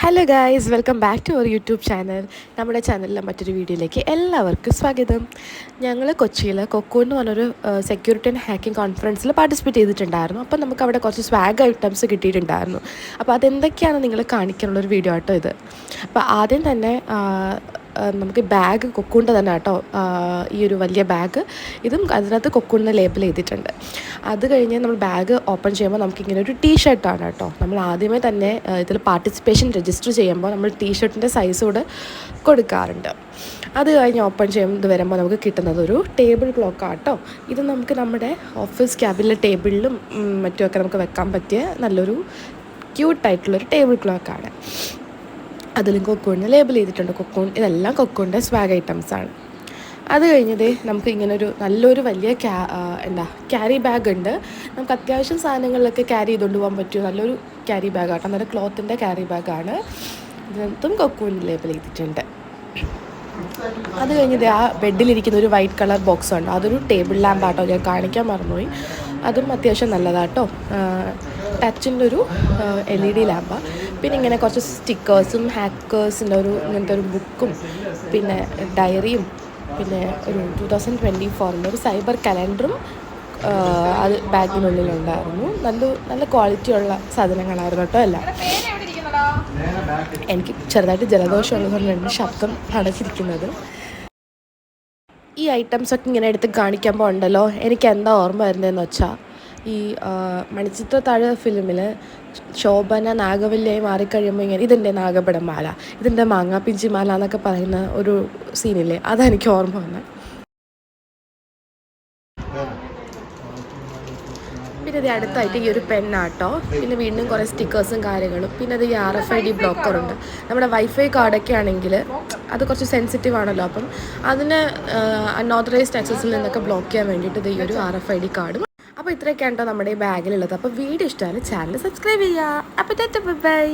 Hello guys, welcome back to our YouTube channel. നമ്മുടെ ചാനലിലെ മറ്റൊരു വീഡിയോയിലേക്ക് എല്ലാവർക്കും സ്വാഗതം. ഞങ്ങൾ കൊച്ചിയിൽ കൊക്കോ എന്ന് പറഞ്ഞൊരു സെക്യൂരിറ്റി ആൻഡ് ഹാക്കിംഗ് കോൺഫറൻസിൽ പാർട്ടിസിപ്പേറ്റ് ചെയ്തിട്ടുണ്ടായിരുന്നു. അപ്പോൾ നമുക്ക് അവിടെ കുറച്ച് സ്വാഗ് ഐറ്റംസ് കിട്ടിയിട്ടുണ്ടായിരുന്നു. അപ്പോൾ അതെന്തൊക്കെയാണ് നിങ്ങൾ കാണിക്കാനുള്ളൊരു വീഡിയോ ആട്ടോ ഇത്. അപ്പോൾ ആദ്യം തന്നെ നമുക്ക് ബാഗ് കൊക്കൂൻ്റെ തന്നെ കേട്ടോ, ഈ ഒരു വലിയ ബാഗ് ഇതും അതിനകത്ത് കൊക്കൂണിന് ലേബൽ ചെയ്തിട്ടുണ്ട്. അത് കഴിഞ്ഞ് നമ്മൾ ബാഗ് ഓപ്പൺ ചെയ്യുമ്പോൾ നമുക്കിങ്ങനെ ഒരു ടീഷർട്ടാണ് കേട്ടോ. നമ്മൾ ആദ്യമേ തന്നെ ഇതിൽ പാർട്ടിസിപ്പേഷൻ രജിസ്റ്റർ ചെയ്യുമ്പോൾ നമ്മൾ ടീഷർട്ടിൻ്റെ സൈസ് കൂടെ കൊടുക്കാറുണ്ട്. അത് കഴിഞ്ഞ് ഓപ്പൺ ചെയ്യുമ്പോൾ ഇത് വരുമ്പോൾ നമുക്ക് കിട്ടുന്നത് ഒരു ടേബിൾ ക്ലോക്കാണ് കേട്ടോ. ഇത് നമുക്ക് നമ്മുടെ ഓഫീസ് ക്യാബിനിലെ ടേബിളിലും മറ്റുമൊക്കെ നമുക്ക് വെക്കാൻ പറ്റിയ നല്ലൊരു ക്യൂട്ടായിട്ടുള്ളൊരു ടേബിൾ ക്ലോക്കാണ്. അതിലും കൊക്കോണിന് ലേബൽ ചെയ്തിട്ടുണ്ട്. കൊക്കോൺ ഇതെല്ലാം കൊക്കോണിൻ്റെ സ്വാഗ് ഐറ്റംസാണ്. അത് കഴിഞ്ഞത് നമുക്ക് ഇങ്ങനൊരു നല്ലൊരു വലിയ ക്യാരി ബാഗ് ഉണ്ട്. നമുക്ക് അത്യാവശ്യം സാധനങ്ങളിലൊക്കെ ക്യാരി ചെയ്തുകൊണ്ട് പോകാൻ പറ്റും. നല്ലൊരു ക്യാരി ബാഗാട്ടോ, നല്ല ക്ലോത്തിൻ്റെ ക്യാരി ബാഗാണ്. ഇതിനകത്തും കൊക്കോണിന് ലേബൽ ചെയ്തിട്ടുണ്ട്. അത് കഴിഞ്ഞത് ആ ബെഡിലിരിക്കുന്ന ഒരു വൈറ്റ് കളർ ബോക്സ് ഉണ്ട്. അതൊരു ടേബിൾ ലാമ്പാട്ടോ, ഞാൻ കാണിക്കാൻ മറന്നുപോയി. അതും അത്യാവശ്യം നല്ലതാട്ടോ. ടച്ചിൻ്റെ ഒരു LED ലാമ്പാണ്. പിന്നെ ഇങ്ങനെ കുറച്ച് സ്റ്റിക്കേഴ്സും ഹാക്കേഴ്സിൻ്റെ ഇങ്ങനത്തെ ഒരു ബുക്കും പിന്നെ ഡയറിയും പിന്നെ ഒരു 2024 ഒരു സൈബർ കലണ്ടറും അത് ബാഗിനുള്ളിലുണ്ടായിരുന്നു. നല്ല ക്വാളിറ്റിയുള്ള സാധനങ്ങളായിരുന്നു കേട്ടോ എല്ലാം. എനിക്ക് ചെറുതായിട്ട് ജലദോഷമുള്ളതുകൊണ്ടാണ് ശബ്ദം അടച്ചിരിക്കുന്നത്. ഈ ഐറ്റംസൊക്കെ ഇങ്ങനെ എടുത്ത് കാണിക്കുമ്പോൾ ഉണ്ടല്ലോ, എനിക്ക് എന്താ ഓർമ്മ വരുന്നതെന്ന് വെച്ചാൽ ഈ മണിച്ചിത്രത്താഴ് ഫിലിമിൽ ശോഭന നാഗവല്ലിയായി മാറിക്കഴിയുമ്പോൾ ഇങ്ങനെ ഇതിൻ്റെ നാഗപടം മാല, ഇതിൻ്റെ മാങ്ങാപ്പിഞ്ചി മാല എന്നൊക്കെ പറയുന്ന ഒരു സീനില്ലേ, അതെനിക്ക് ഓർമ്മ വന്നത്. പിന്നെ ഇത് അടുത്തായിട്ട് ഈ ഒരു പെണ്ണാട്ടോ. പിന്നെ വീണ്ടും കുറേ സ്റ്റിക്കേഴ്സും കാര്യങ്ങളും. പിന്നെ അത് ഈ RFID ബ്ലോക്കറുണ്ട്. നമ്മുടെ വൈഫൈ കാർഡൊക്കെ ആണെങ്കിൽ അത് കുറച്ച് സെൻസിറ്റീവ് ആണല്ലോ, അപ്പം അതിന് അൺഓതറൈസ്ഡ് ആക്സസിൽ നിന്നൊക്കെ ബ്ലോക്ക് ചെയ്യാൻ വേണ്ടിയിട്ട് ഇത് ഈ ഒരു RFID കാർഡും. അപ്പോൾ ഇത്രയൊക്കെയാണ് കേട്ടോ നമ്മുടെ ഈ ബാഗിലുള്ളത്. അപ്പോൾ വീഡിയോ ഇഷ്ടമായാലും ചാനൽ സബ്സ്ക്രൈബ് ചെയ്യുക. അപ്പോൾ ബൈ.